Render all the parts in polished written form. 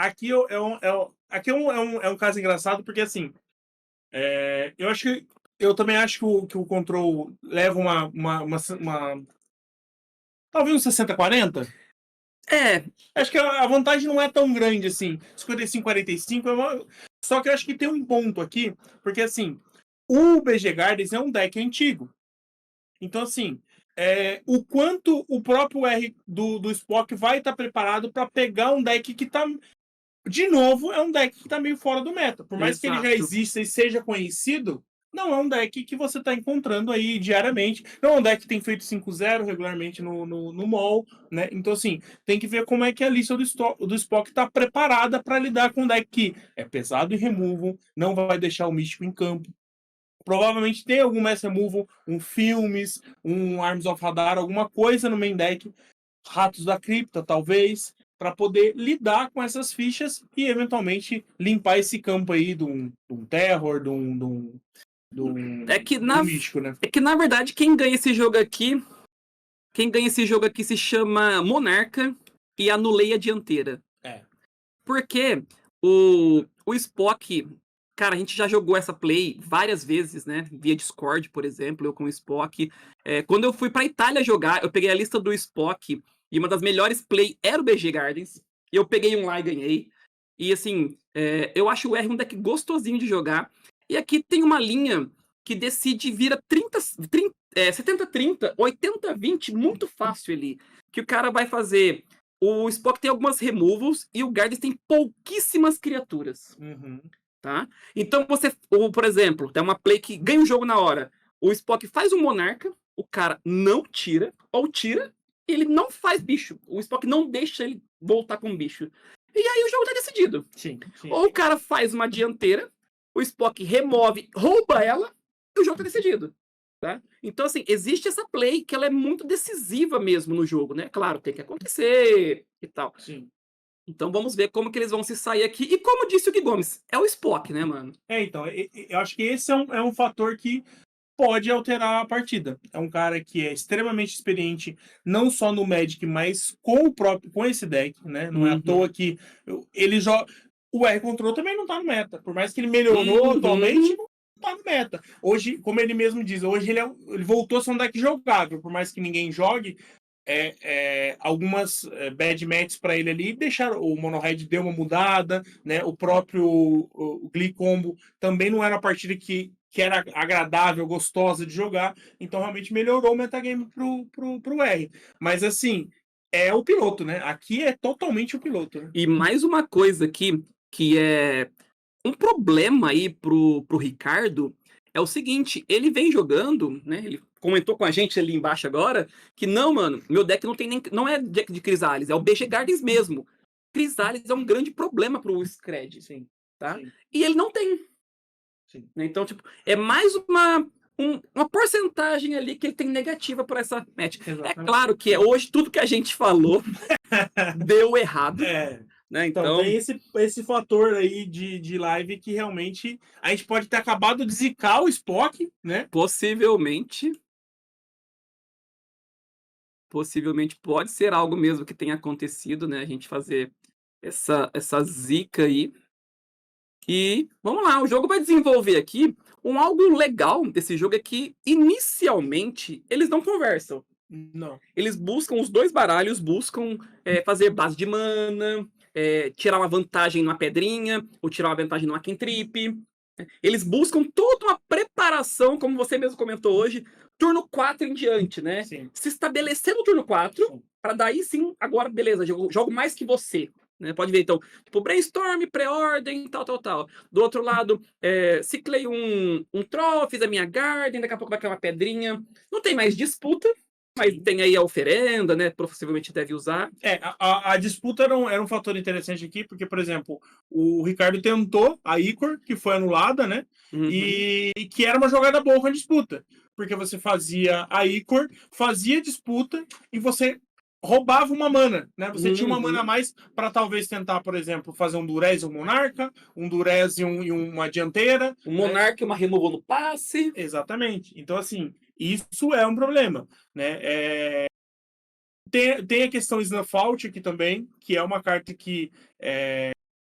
Aqui é um caso engraçado, porque assim, eu acho que eu também acho que o Control leva talvez um 60-40. É, Acho que a vantagem não é tão grande assim. 55-45 só que eu acho que tem um ponto aqui, porque assim, o BG Gardens é um deck antigo. Então, assim, o quanto o próprio R do Spock vai estar preparado para pegar um deck que tá. De novo, é um deck que tá meio fora do meta. Por mais que ele já exato. exista e seja conhecido, não é um deck que você tá encontrando aí diariamente. Não é um deck que tem feito 5-0 regularmente no mall, né? Então, assim, tem que ver como é que a lista do Spock tá preparada para lidar com um deck que é pesado em removal, não vai deixar o místico em campo. Provavelmente tem algum Mass Removal, um Filmes, um Arms of Hadar, alguma coisa no main deck, Ratos da Cripta, talvez, para poder lidar com essas fichas e eventualmente limpar esse campo aí de um Terror, É que de um na, místico, né? é que na verdade quem ganha esse jogo aqui se chama Monarca e anulei a dianteira. É. Porque o Spock, cara, a gente já jogou essa play várias vezes, né? Via Discord, por exemplo, eu com o Spock. Quando eu fui pra Itália jogar, eu peguei a lista do Spock e uma das melhores play era o BG Gardens. E eu peguei um lá e ganhei. E assim, eu acho o R um deck gostosinho de jogar. E aqui tem uma linha que decide vira 70-30, 80-20, muito fácil ali. Que o cara vai fazer. O Spock tem algumas removals e o Gardens tem pouquíssimas criaturas, Uhum. tá? Então por exemplo, tem uma play que ganha o jogo na hora. O Spock faz um Monarca, o cara não tira, ou tira, e ele não faz bicho. O Spock não deixa ele voltar com bicho. E aí o jogo tá decidido. Sim, sim. Ou o cara faz uma dianteira, o Spock remove, rouba ela, e o jogo tá decidido. Tá? Então, assim, existe essa play que ela é muito decisiva mesmo no jogo, né? Claro, tem que acontecer e tal. Sim. Então vamos ver como que eles vão se sair aqui. E como disse o Gui Gomes, é o Spock, né, mano? Então, eu acho que esse é um fator que pode alterar a partida. É um cara que é extremamente experiente, não só no Magic, mas com esse deck, né? Não é à Uhum. toa que ele joga. O R-Control também não tá no meta. Por mais que ele melhorou atualmente, Uhum. não tá no meta. Hoje, como ele mesmo diz, hoje ele voltou a ser um deck jogável. Por mais que ninguém jogue, algumas bad matches para ele ali deixaram. O Monohead deu uma mudada, né? O próprio o Glee Combo também não era uma partida que era agradável, gostosa de jogar, então realmente melhorou o metagame pro R. Mas assim, é o piloto, né? Aqui é totalmente o piloto, né? E mais uma coisa aqui, que é um problema aí pro Ricardo, é o seguinte, ele vem jogando, né? Ele comentou com a gente ali embaixo agora, que não, mano, meu deck não é deck de Crisales, é o BG Gardens mesmo. Crisales é um grande problema pro Scred, Sim, tá? sim, E ele não tem, sim. né? Então, tipo, é mais uma porcentagem ali que ele tem negativa por essa match. É Exatamente. claro que hoje tudo que a gente falou deu errado, É. né? Então, Então, tem esse fator aí de live que realmente a gente pode ter acabado de zicar o Spock, né? possivelmente pode ser algo mesmo que tenha acontecido, né? A gente fazer essa zica aí. E vamos lá, o jogo vai desenvolver aqui algo legal desse jogo é que inicialmente eles não conversam. Não. Eles buscam, os dois baralhos buscam fazer base de mana, tirar uma vantagem numa pedrinha, ou tirar uma vantagem numa cantrip. Eles buscam toda uma preparação, como você mesmo comentou hoje, turno 4 em diante, né? Sim. Se estabelecer no turno 4, para daí sim, agora beleza, jogo mais que você. Né? Pode ver, então, tipo, brainstorm, pré-ordem, tal. Do outro lado, ciclei um Trophies, a minha Garden, daqui a pouco vai cair uma pedrinha. Não tem mais disputa, mas Sim. tem aí a oferenda, né? Possivelmente deve usar. A disputa era um fator interessante aqui, porque, por exemplo, o Ricardo tentou a Icor, que foi anulada, né? Uhum. E que era uma jogada boa com a disputa. Porque você fazia a Icor, fazia disputa e você roubava uma mana, né? Você tinha uma mana a Uhum. mais para talvez tentar, por exemplo, fazer um Durez e um Monarca, um Durez e uma dianteira, Um né? Monarca e uma removal no passe. Exatamente. Então, assim, isso é um problema, né? tem a questão Snuff Out aqui também, que é uma carta que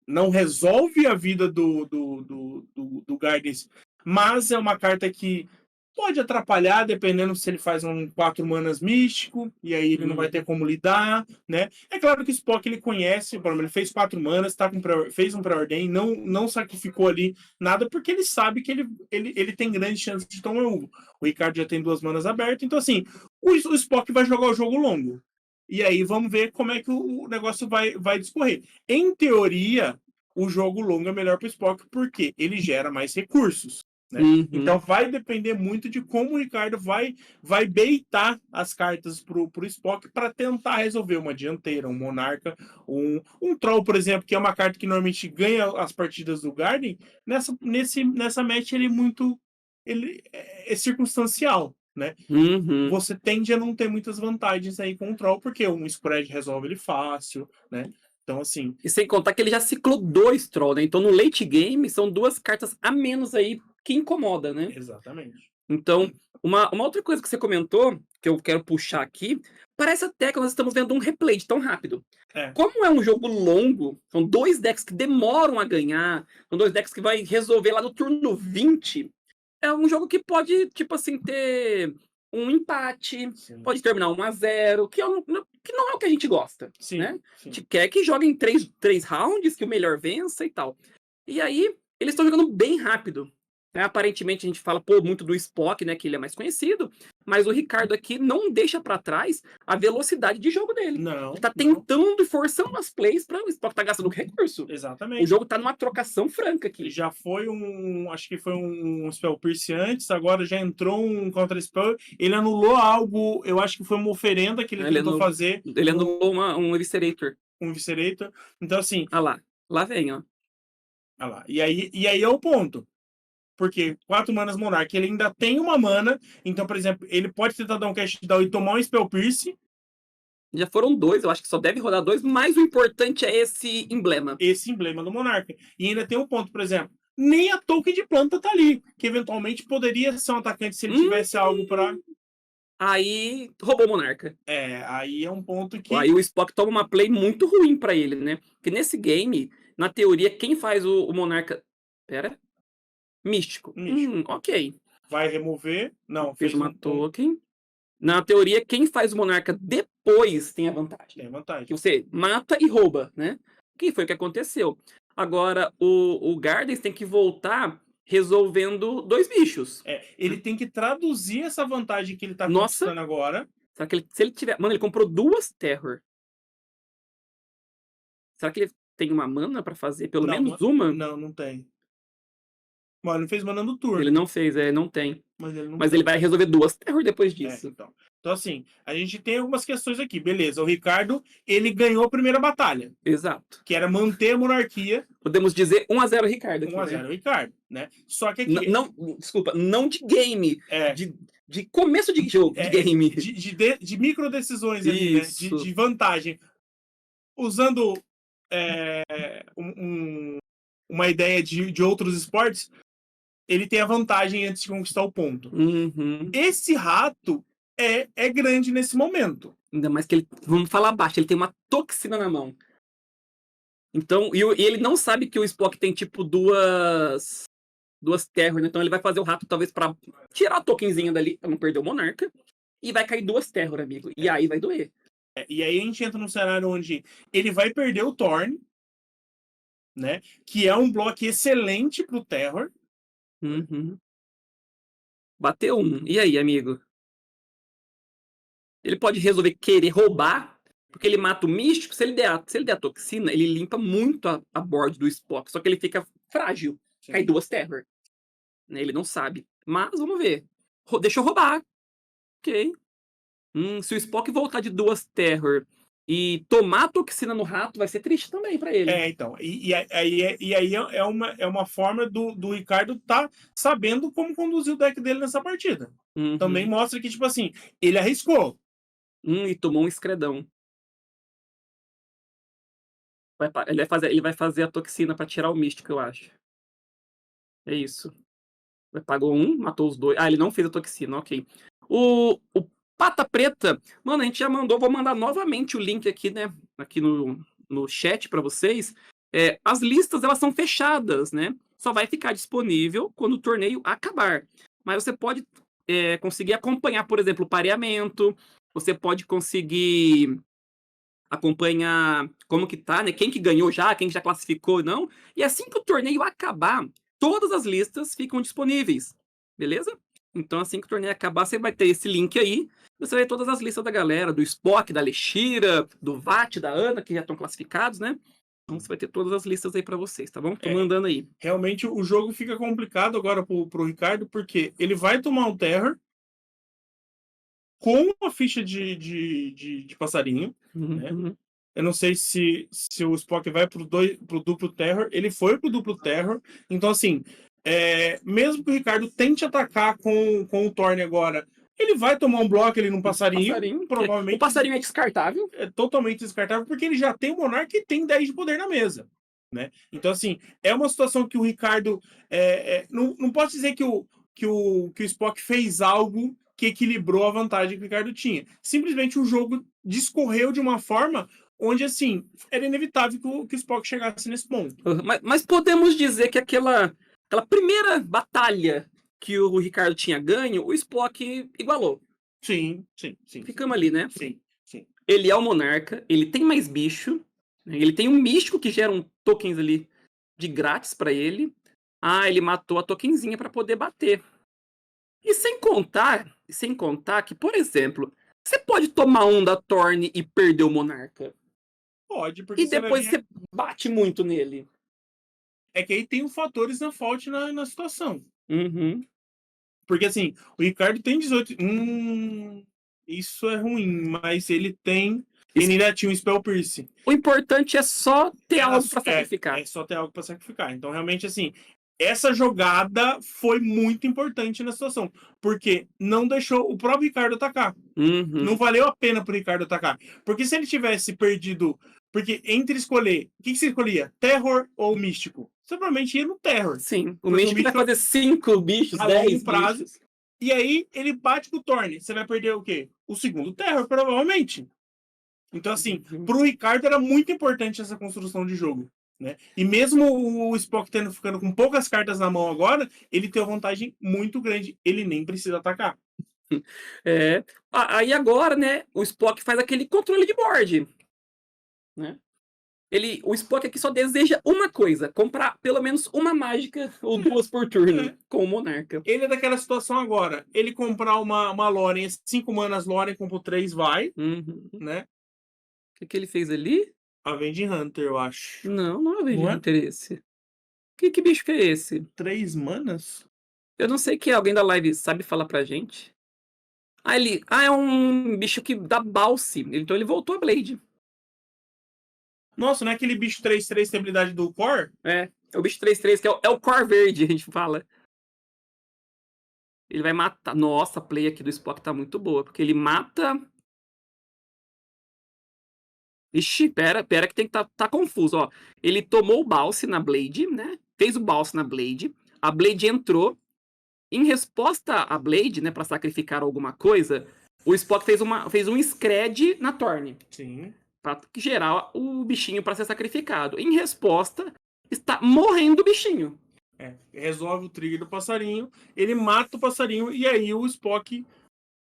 não resolve a vida do Gardens, mas é uma carta que pode atrapalhar, dependendo se ele faz um 4 manas místico, e aí ele não vai ter como lidar, né? É claro que o Spock ele conhece, por exemplo, ele fez 4 manas, fez um pré-ordem, não sacrificou ali nada, porque ele sabe que ele tem grande chance de tomar um. O Ricardo já tem 2 manas abertas, então assim, o Spock vai jogar o jogo longo. E aí vamos ver como é que o negócio vai discorrer. Em teoria, o jogo longo é melhor para o Spock, porque ele gera mais recursos. Né? Então vai depender muito de como o Ricardo vai baitar as cartas pro Spock para tentar resolver uma dianteira, um monarca, um troll, por exemplo, que é uma carta que normalmente ganha as partidas do Garden. Nessa match ele é circunstancial, né? Você tende a não ter muitas vantagens aí com o troll, porque um spread resolve ele fácil, né? Então, assim. E sem contar que ele já ciclou 2 troll, né? Então no late game são 2 cartas a menos aí que incomoda, né? Exatamente. Então, uma outra coisa que você comentou, que eu quero puxar aqui, parece até que nós estamos vendo um replay de tão rápido. Como é um jogo longo, são 2 decks que demoram a ganhar, são 2 decks que vai resolver lá no turno 20, é um jogo que pode, tipo assim, ter um empate, pode terminar 1-0, que não é o que a gente gosta, né? A gente quer que joguem 3 rounds, que o melhor vença e tal. E aí, eles estão jogando bem rápido. Né? Aparentemente, a gente fala muito do Spock, né, que ele é mais conhecido, mas o Ricardo aqui não deixa para trás a velocidade de jogo dele. Ele tá tentando e forçando as plays para o Spock tá gastando recurso. Exatamente. O jogo tá numa trocação franca aqui. Já foi acho que foi um Spell Pierce antes, agora já entrou um Counter Spell. Ele anulou algo, eu acho que foi uma oferenda que ele tentou fazer. Ele anulou um Eviscerator. Um Eviscerator. Então, assim. Ah lá vem, ó. Ah lá. E aí é o ponto. Porque 4 manas Monarch, ele ainda tem uma mana. Então, por exemplo, ele pode tentar dar um cast down e tomar um Spell Pierce. Já foram 2, eu acho que só deve rodar 2, mas o importante é esse emblema. Esse emblema do Monarca. E ainda tem um ponto, por exemplo, nem a token de planta tá ali, que eventualmente poderia ser um atacante se ele tivesse algo para. Aí roubou o Monarca. Aí é um ponto que. Aí o Spock toma uma play muito ruim pra ele, né? Porque nesse game, na teoria, quem faz o Monarca. Pera. Místico. Ok. Vai remover. Não, fez uma token. Na teoria, quem faz o Monarca depois tem a vantagem. Tem vantagem. Que você mata e rouba, né? Que foi o que aconteceu. Agora, o Gardens tem que voltar resolvendo 2 bichos. Ele tem que traduzir essa vantagem que ele tá conquistando agora. Será que se ele tiver... Mano, ele comprou 2 Terror. Será que ele tem uma mana pra fazer pelo menos uma? Não tem. Mano, ele fez mana no turno. Ele não fez, não tem. Mas ele vai resolver 2 Terror depois disso. Então, assim, a gente tem algumas questões aqui. Beleza, o Ricardo, ele ganhou a primeira batalha. Exato. Que era manter a monarquia. Podemos dizer 1-0 Ricardo aqui, 1-0 Ricardo, né? Só que aqui... Desculpa, não de game. De começo de jogo, de game. De micro decisões ali, né? De vantagem. Usando uma ideia de outros esportes, ele tem a vantagem antes de conquistar o ponto. Esse rato é grande nesse momento. Ainda mais que ele, vamos falar baixo, ele tem uma toxina na mão. Então, e ele não sabe que o Spock tem tipo duas terror, né? Então ele vai fazer o rato talvez pra tirar a tokenzinha dali, pra não perder o Monarca, e vai cair 2 terror, amigo. E aí vai doer. E aí a gente entra num cenário onde ele vai perder o Thorn, né? Que é um bloco excelente pro terror. Bateu 1. E aí, amigo? Ele pode resolver querer roubar, porque ele mata o místico. Se ele der a toxina, ele limpa muito a board do Spock. Só que ele fica frágil. Cai 2 terror. Ele não sabe. Mas vamos ver. Deixa eu roubar. Ok. Se o Spock voltar de 2 terror e tomar a toxina no rato, vai ser triste também pra ele. Então. E aí é uma forma do Ricardo tá sabendo como conduzir o deck dele nessa partida. Também mostra que, tipo assim, ele arriscou. E tomou um escredão. Ele vai fazer a toxina pra tirar o místico, eu acho. É isso. Pagou 1, matou os 2. Ele não fez a toxina, ok. Pata Preta, mano, a gente já mandou, vou mandar novamente o link aqui, né, aqui no chat para vocês. As listas, elas são fechadas, né? Só vai ficar disponível quando o torneio acabar. Mas você pode conseguir acompanhar, por exemplo, o pareamento, você pode conseguir acompanhar como que tá, né? Quem que ganhou já, quem já classificou, não. E assim que o torneio acabar, todas as listas ficam disponíveis, beleza? Então, assim que o torneio acabar, você vai ter esse link aí. Você vai ter todas as listas da galera, do Spock, da Leshira, do Vat, da Ana, que já estão classificados, né? Então, você vai ter todas as listas aí para vocês, tá bom? Tô mandando aí. Realmente, o jogo fica complicado agora pro Ricardo, porque ele vai tomar um Terror com uma ficha de passarinho, né? Uhum. Eu não sei se o Spock vai pro duplo Terror. Ele foi pro duplo Terror. Então, assim, mesmo que o Ricardo tente atacar com o Thorne agora, ele vai tomar um bloco ali no passarinho. Provavelmente. O passarinho é descartável. É totalmente descartável, porque ele já tem o Monarca e tem 10 de poder na mesa. Né? Então, assim, é uma situação que o Ricardo. Não posso dizer que o Spock fez algo que equilibrou a vantagem que o Ricardo tinha. Simplesmente o jogo discorreu de uma forma onde, assim, era inevitável que o Spock chegasse nesse ponto. Mas podemos dizer que aquela primeira batalha que o Ricardo tinha ganho, o Spock igualou. Sim. Ficamos ali, né? Sim. Ele é o monarca, ele tem mais bicho, né? Ele tem um místico que gera tokens ali de grátis pra ele. Ele matou a tokenzinha pra poder bater. E sem contar que, por exemplo, você pode tomar um da Thorne e perder o monarca. Pode, porque E depois você bate muito nele. É que aí tem os fatores na fault na situação. Uhum. Porque, assim, o Ricardo tem 18. Isso é ruim, mas ele tem. Ele ainda tinha um Spell Pierce. O importante é só ter algo pra sacrificar. É só ter algo pra sacrificar. Então, realmente, assim, essa jogada foi muito importante na situação. Porque não deixou o próprio Ricardo atacar. Uhum. Não valeu a pena pro Ricardo atacar. Porque se ele tivesse perdido. Porque entre escolher. O que você escolhia? Terror ou místico? Você provavelmente ia no Terror. Sim, o místico vai fazer 5 bichos, 10 prazo. bichos. E aí ele bate com o Thorne. Você vai perder o quê? O segundo Terror, provavelmente. Então, assim, pro Ricardo era muito importante essa construção de jogo. Né? E mesmo o Spock ficando com poucas cartas na mão agora, ele tem uma vantagem muito grande. Ele nem precisa atacar. Aí agora, né, o Spock faz aquele controle de board. Né? O Spock aqui só deseja uma coisa: comprar pelo menos uma mágica ou 2 por turno com o Monarca. Ele é daquela situação agora. Ele comprar uma Loren, 5 manas Loren, compra 3, vai. Uhum. Né? O que ele fez ali? Avenging Hunter, eu acho. Não é Avenging Hunter esse. Que bicho que é esse? 3 manas? Eu não sei que alguém da live sabe falar pra gente. É um bicho que dá Balse. Então ele voltou a Blade. Nossa, não é aquele bicho 3/3 tem habilidade do Core? É o bicho 3/3, que é o Core verde, a gente fala. Ele vai matar. Nossa, a play aqui do Spock tá muito boa, porque ele mata. Ixi, pera que tem que tá confuso, ó. Ele tomou o Balse na Blade, né? Fez o Balse na Blade. A Blade entrou. Em resposta à Blade, né, pra sacrificar alguma coisa, o Spock fez um Scred na Thorne. Sim. Pra gerar o bichinho pra ser sacrificado. Em resposta, está morrendo o bichinho. Resolve o trigger do passarinho, ele mata o passarinho e aí o Spock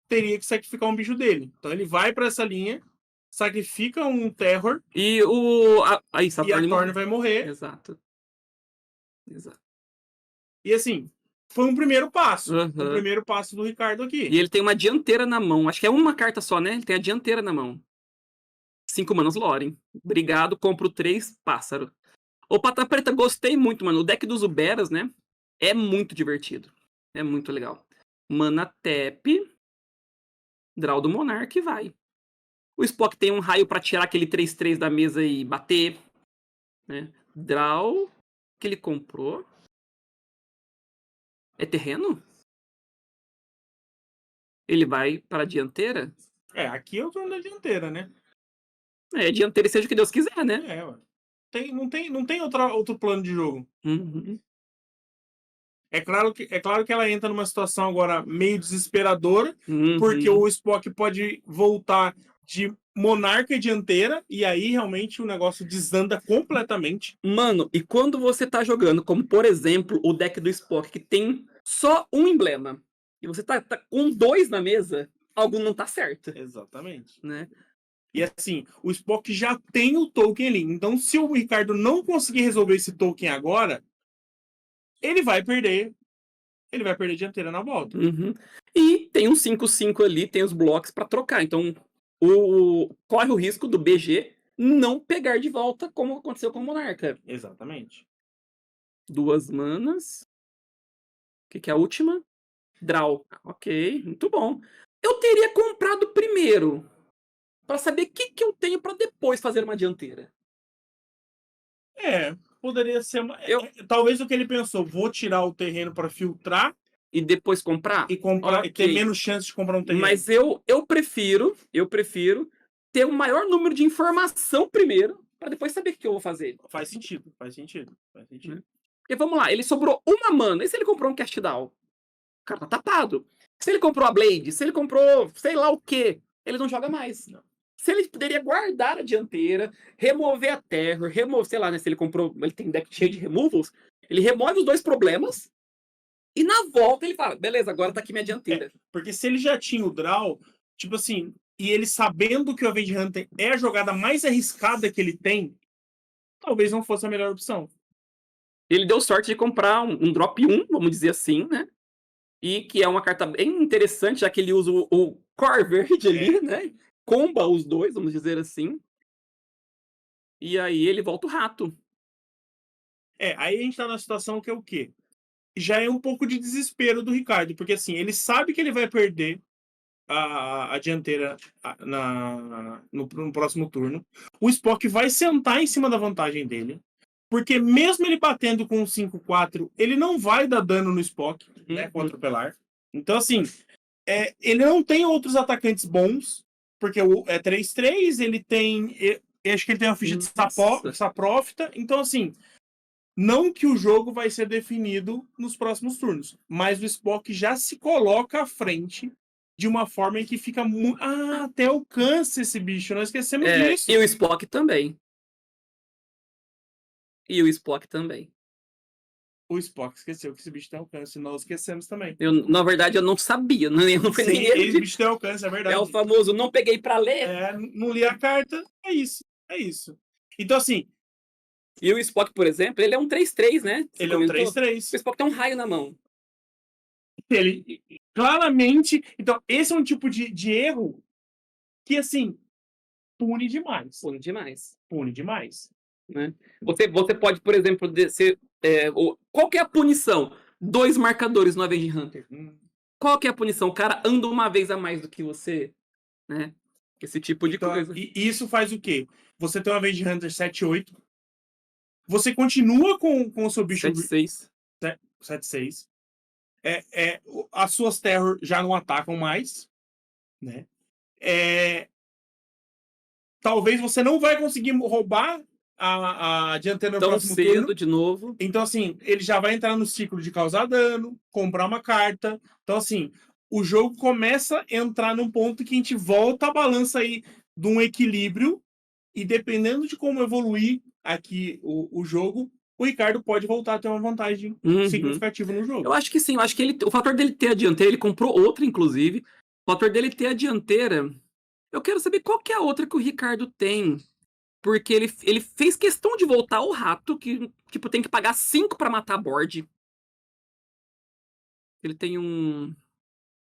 teria que sacrificar um bicho dele. Então ele vai pra essa linha, sacrifica um Terror e a Thorne vai morrer. Exato. E assim, foi um primeiro passo. Uhum. O primeiro passo do Ricardo aqui. E ele tem uma dianteira na mão. Acho que é uma carta só, né? Ele tem a dianteira na mão. 5 manas Loren. Obrigado, compro 3 pássaro. Ô, Pata Preta, gostei muito, mano. O deck dos Uberas, né? É muito divertido. É muito legal. Mana tap. Draw do Monark e vai. O Spock tem um raio pra tirar aquele 3/3 da mesa e bater. Né? Draw. Que ele comprou. É terreno? Ele vai para a dianteira? Aqui é o turno da dianteira, né? Dianteira seja o que Deus quiser, né? Não tem outro plano de jogo. Uhum. É claro que ela entra numa situação agora meio desesperadora, porque Uhum. o Spock pode voltar de monarca dianteira, e aí realmente o negócio desanda completamente. Mano, e quando você tá jogando, como por exemplo, o deck do Spock, que tem só um emblema, e você tá com 2 na mesa, algo não tá certo, Exatamente. né? E assim, o Spock já tem o token ali. Então, se o Ricardo não conseguir resolver esse token agora, ele vai perder. Ele vai perder dianteira na volta. Uhum. E tem um 5/5 ali, tem os blocos pra trocar. Então, corre o risco do BG não pegar de volta, como aconteceu com o Monarca. Exatamente. 2 manas. O que é a última? Draw. Ok, muito bom. Eu teria comprado primeiro, pra saber o que eu tenho pra depois fazer uma dianteira. Poderia ser Eu talvez o que ele pensou, vou tirar o terreno para filtrar E depois comprar? e comprar e ter Ok. menos chance de comprar um terreno. Mas eu prefiro ter o maior número de informação primeiro, pra depois saber o que eu vou fazer. Faz sentido, faz sentido, faz sentido. Né? Porque vamos lá, ele sobrou uma mana. E se ele comprou um cast down? O cara tá tapado. Se ele comprou a Blade, se ele comprou sei lá o que, ele não joga mais. Não. Se ele poderia guardar a dianteira, remover a terra, remover, sei lá, né? Se ele comprou, ele tem deck cheio de removals, ele remove os 2 problemas e na volta ele fala, beleza, agora tá aqui minha dianteira. Porque se ele já tinha o draw, tipo assim, e ele sabendo que o Avenge Hunter é a jogada mais arriscada que ele tem, talvez não fosse a melhor opção. Ele deu sorte de comprar um drop 1, vamos dizer assim, né? E que é uma carta bem interessante, já que ele usa o core verde ali, né? Comba os 2, vamos dizer assim. E aí ele volta o rato. Aí a gente tá na situação que é o quê? Já é um pouco de desespero do Ricardo, porque assim, ele sabe que ele vai perder a dianteira no próximo turno. O Spock vai sentar em cima da vantagem dele, porque mesmo ele batendo com um 5/4, ele não vai dar dano no Spock, né, com atropelar. Então, assim, ele não tem outros atacantes bons, porque é 3/3, ele tem. Acho que ele tem uma ficha de Saprófita. Então, assim, não que o jogo vai ser definido nos próximos turnos, mas o Spock já se coloca à frente de uma forma em que fica muito. Ah, até alcança esse bicho, nós esquecemos disso. E o Spock também. O Spock esqueceu que esse bicho tem alcance, nós esquecemos também. Na verdade, eu não sabia, não foi nem erro esse bicho tem alcance, é verdade. É o famoso, não peguei pra ler. Não li a carta, é isso. Então, assim. E o Spock, por exemplo, ele é um 3/3, né? Você Ele comentou? é um 3/3. O Spock tem um raio na mão. Ele, claramente. Então, esse é um tipo de erro que, assim, pune demais. Pune demais. demais. Né? Você pode, por exemplo, qual que é a punição? 2 marcadores no Avenge Hunter. Qual que é a punição? O cara anda uma vez a mais do que você, né? Esse tipo de coisa. E isso faz o quê? Você tem uma Avenge Hunter 7/8, você continua com o seu bicho 7/6. 7/6. As suas terror já não atacam mais, né? Talvez você não vai conseguir roubar a dianteira no Tão próximo cedo turno. de novo. Então, assim, ele já vai entrar no ciclo de causar dano, comprar uma carta. Então, assim, o jogo começa a entrar num ponto que a gente volta a balança aí de um equilíbrio, e dependendo de como evoluir aqui o jogo, o Ricardo pode voltar a ter uma vantagem significativa no jogo. Eu acho que sim, eu acho que o fator dele ter a dianteira, ele comprou outra, inclusive. O fator dele ter a dianteira, eu quero saber qual que é a outra que o Ricardo tem. Porque ele fez questão de voltar o rato, que, tipo, tem que pagar 5 pra matar a board. Ele tem um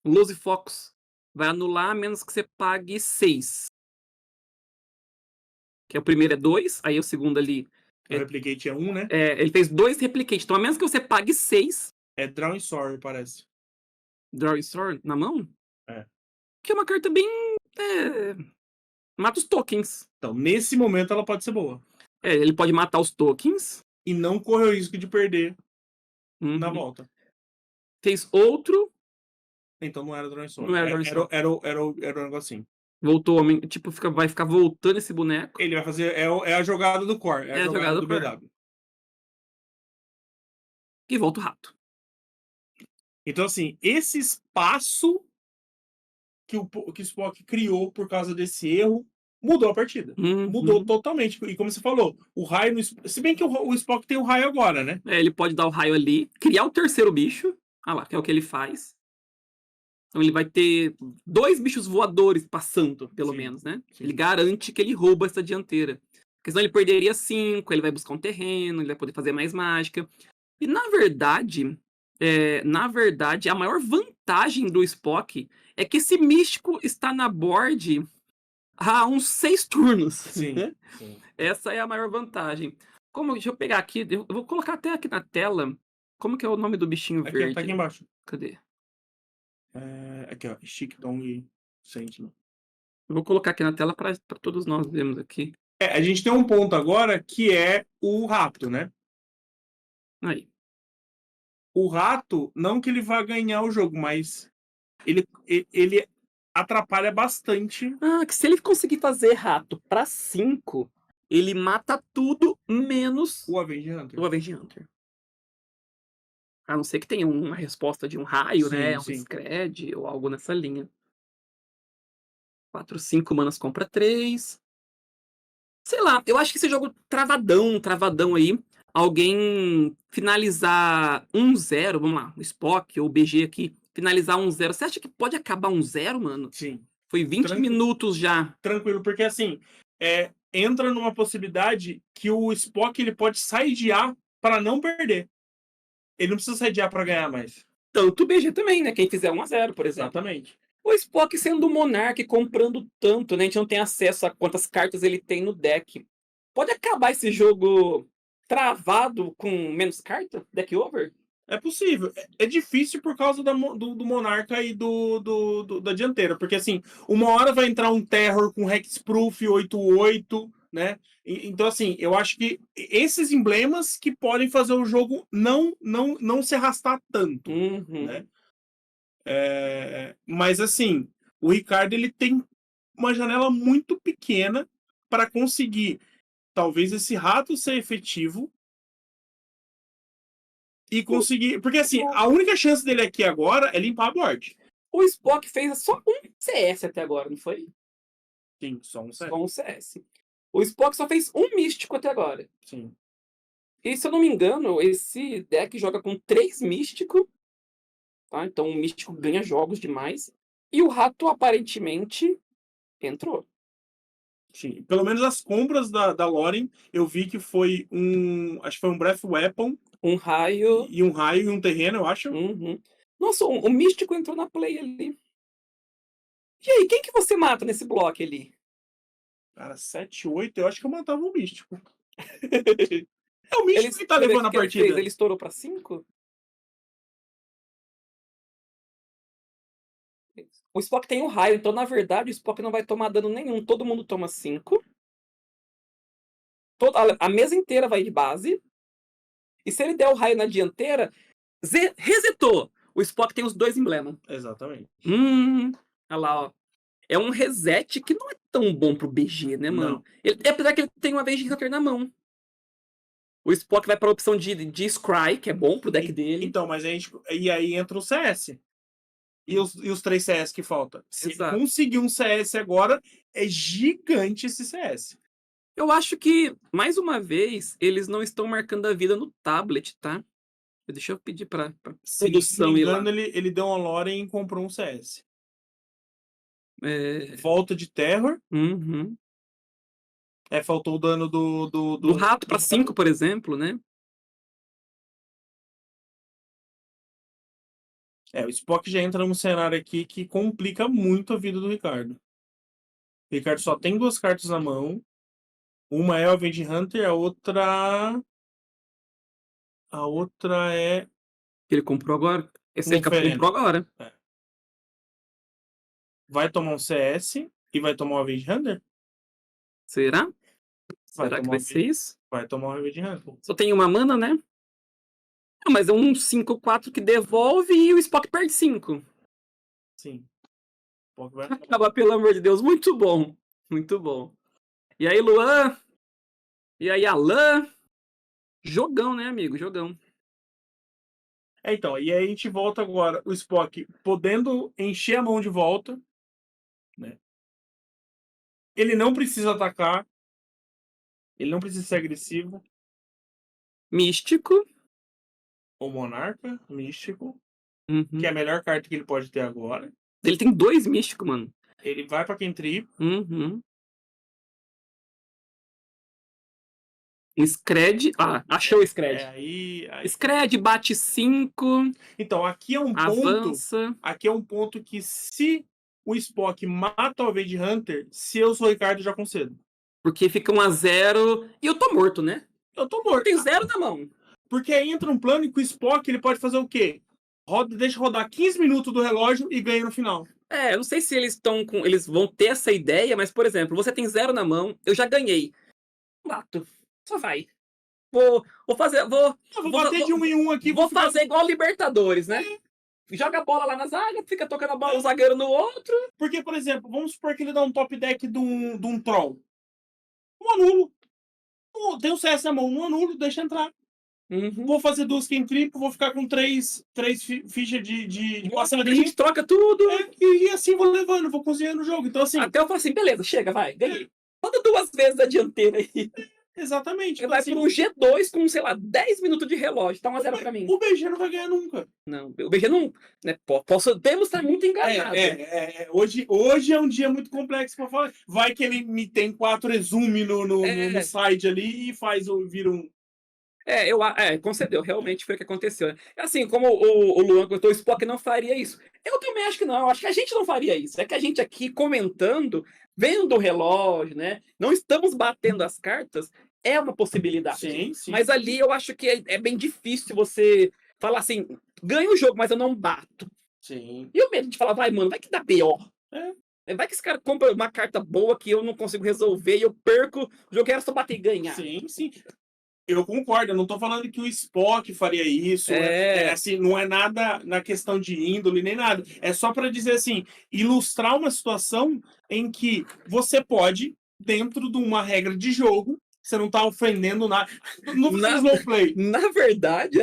Lose Focus. Vai anular a menos que você pague 6. Que é o primeiro é 2, aí o segundo ali. O Replicate é 1, né? Ele fez 2 Replicate. Então, a menos que você pague 6. É Drawing Sword, parece. Drawing Sword na mão? É. Que é uma carta bem. Mata os tokens. Então, nesse momento, ela pode ser boa. Ele pode matar os tokens. E não correr o risco de perder na volta. Fez outro. Então não era Drawing Sword. Não era Drawing Sword. Era um negocinho. Voltou, tipo, vai ficar voltando esse boneco. Ele vai fazer. É a jogada do core. É a jogada do BW. E volta o rato. Então, assim, esse espaço que o Spock criou por causa desse erro mudou a partida. Mudou Uhum. totalmente. E como você falou, o raio. Se bem que o Spock tem o raio agora, né? Ele pode dar o raio ali, criar o terceiro bicho. Ah lá, que é o que ele faz. Então ele vai ter 2 bichos voadores passando, pelo Sim, menos, né? sim. Ele garante que ele rouba essa dianteira. Porque senão ele perderia 5, ele vai buscar um terreno, ele vai poder fazer mais mágica. E na verdade, a maior vantagem do Spock é que esse místico está na board há uns 6 turnos. Sim, sim. Essa é a maior vantagem. Deixa eu pegar aqui, eu vou colocar até aqui na tela. Como que é o nome do bichinho Aqui, tá aqui verde? embaixo. Cadê? Aqui, ó. Chic Dong Sentinel. Eu vou colocar aqui na tela para todos nós vermos aqui. A gente tem um ponto agora que é o rato, né? Aí. O rato, não que ele vá ganhar o jogo, mas ele atrapalha bastante. Ah, que se ele conseguir fazer rato para 5, ele mata tudo menos O Avenger Hunter. o Avenging Hunter. A não ser que tenha uma resposta de um raio, né? Sim, Um sim. Scred ou algo nessa linha. 4, 5 manas compra 3. Sei lá, eu acho que esse jogo travadão aí. Alguém finalizar 1-0, vamos lá, o Spock ou o BG aqui, finalizar 1-0. Você acha que pode acabar 1-0, mano? Sim. Foi 20 minutos já. Tranquilo, porque assim, entra numa possibilidade que o Spock ele pode sidear para não perder. Ele não precisa sidear para ganhar mais. Tanto o BG também, né? Quem fizer 1-0, por exemplo. Exatamente. O Spock sendo o Monark, comprando tanto, né? A gente não tem acesso a quantas cartas ele tem no deck. Pode acabar esse jogo travado com menos carta? Deck over? É possível. É difícil por causa do Monarca e da dianteira. Porque, assim, uma hora vai entrar um Terror com Hexproof 8/8, né? Então, assim, eu acho que esses emblemas que podem fazer o jogo não se arrastar tanto, Uhum. né? Mas, assim, o Ricardo ele tem uma janela muito pequena para conseguir, talvez, esse rato ser efetivo e conseguir. Porque, assim, a única chance dele aqui agora é limpar a board. O Spock fez só um CS até agora, não foi? Sim, só um set. Só um CS. O Spock só fez um místico até agora. Sim. E se eu não me engano, esse deck joga com 3 místicos. Tá? Então o místico ganha jogos demais. E o rato aparentemente entrou. Sim. Pelo menos as compras da Loren, eu vi que foi acho que foi um Breath Weapon. Um raio. E um raio e um terreno, eu acho. Uhum. Nossa, o místico entrou na play ali. E aí, quem que você mata nesse bloco ali? Cara, 7, 8, eu acho que eu matava o místico. É o místico que tá levando a partida. Ele estourou pra 5? O Spock tem um raio, então na verdade o Spock não vai tomar dano nenhum. Todo mundo toma 5. A mesa inteira vai de base. E se ele der o raio na dianteira, resetou. O Spock tem os 2 emblemas. Exatamente. Olha lá, ó. É um reset que não é tão bom pro BG, né, mano? Apesar que ele tem uma vez de Hunter na mão. O Spock vai pra opção de Scry, que é bom pro deck dele. Então, mas e aí entra o CS. E os 3 CS que faltam. Se ele conseguir um CS agora, é gigante esse CS. Eu acho que, mais uma vez, eles não estão marcando a vida no tablet, tá? Deixa eu pedir pra produção ir lá. Se não me engano, ele deu uma Loren e comprou um CS. Volta de Terror. Uhum. Faltou o dano do rato pra 5, por exemplo, né? O Spock já entra num cenário aqui que complica muito a vida do Ricardo. O Ricardo só tem 2 cartas na mão. Uma é o Avenging Hunter, a outra é... Que ele comprou agora. Esse ele comprou agora. Vai tomar um CS e vai tomar o Avenging Hunter? Será? Será que vai ser isso? Vai tomar o Avenging Hunter. Só tem uma mana, né? Não, mas é um 5/4 que devolve e o Spock perde 5. Sim. Vai acabar, pelo amor de Deus. Muito bom. Muito bom. E aí, Luan? E aí, Alan? Jogão, né, amigo? Jogão. Então, e aí a gente volta agora, o Spock podendo encher a mão de volta, né? Ele não precisa atacar, ele não precisa ser agressivo. Místico. O Monarca, místico, que Uhum. é a melhor carta que ele pode ter agora. Ele tem 2 místicos, mano. Ele vai pra Kentrip. Uhum. Um Scred. Ah, achou o Scred. Aí... Scred bate 5, Então, aqui é um ponto. avança. Aqui é um ponto que se o Spock mata o Vade Hunter, se eu sou o Ricardo, eu já concedo. Porque fica 1-0. E eu tô morto, né? Eu tô Eu morto. tenho 0 na mão. Porque aí entra um plano e que o Spock ele pode fazer o quê? Deixa rodar 15 minutos do relógio e ganha no final. Eu não sei se eles estão com. Eles vão ter essa ideia, mas, por exemplo, você tem 0 na mão, eu já ganhei. Mato. Só vai. Vou fazer. Eu vou bater de 1 em 1 aqui. Vou fazer igual Libertadores, né? Joga a bola lá na zaga, fica tocando a bola, o zagueiro no outro. Porque, por exemplo, vamos supor que ele dá um top deck de um troll. Não anulo. Tem o CS na mão, não anulo, deixa entrar. Uhum. Vou fazer 2 Kentrip, vou ficar com 3 fichas de A gente troca tudo. E assim vou levando, vou cozinhando o jogo. Então, assim. Até eu falo assim, beleza, chega, vai, ganhei. Roda 2 vezes a dianteira aí. Exatamente. Ele Então, vai assim, pro G2 com, sei lá, 10 minutos de relógio. Tá 1-0 pra mim. o BG não vai ganhar nunca. Não, o BG não. Né, podemos estar muito enganados. Hoje é um dia muito complexo pra falar. Vai que ele me tem 4 exume no side ali e vira um. Concedeu, realmente foi o que aconteceu. Né? Assim, como o Luan comentou, o Spock não faria isso. Eu também acho que não, acho que a gente não faria isso. É que a gente aqui comentando, vendo o relógio, né? Não estamos batendo as cartas, é uma possibilidade. Sim, sim. Mas ali eu acho que é bem difícil você falar assim, ganha o jogo, mas eu não bato. Sim. E o medo de falar, vai, mano, vai que dá pior. Vai que esse cara compra uma carta boa que eu não consigo resolver e eu perco, o jogo era só bater e ganhar. Sim, sim. Eu concordo, eu não tô falando que o Spock faria isso. Assim, não é nada na questão de índole nem nada. É só para dizer assim, ilustrar uma situação em que você pode, dentro de uma regra de jogo, você não tá ofendendo nada. Não faz slow play. Na verdade,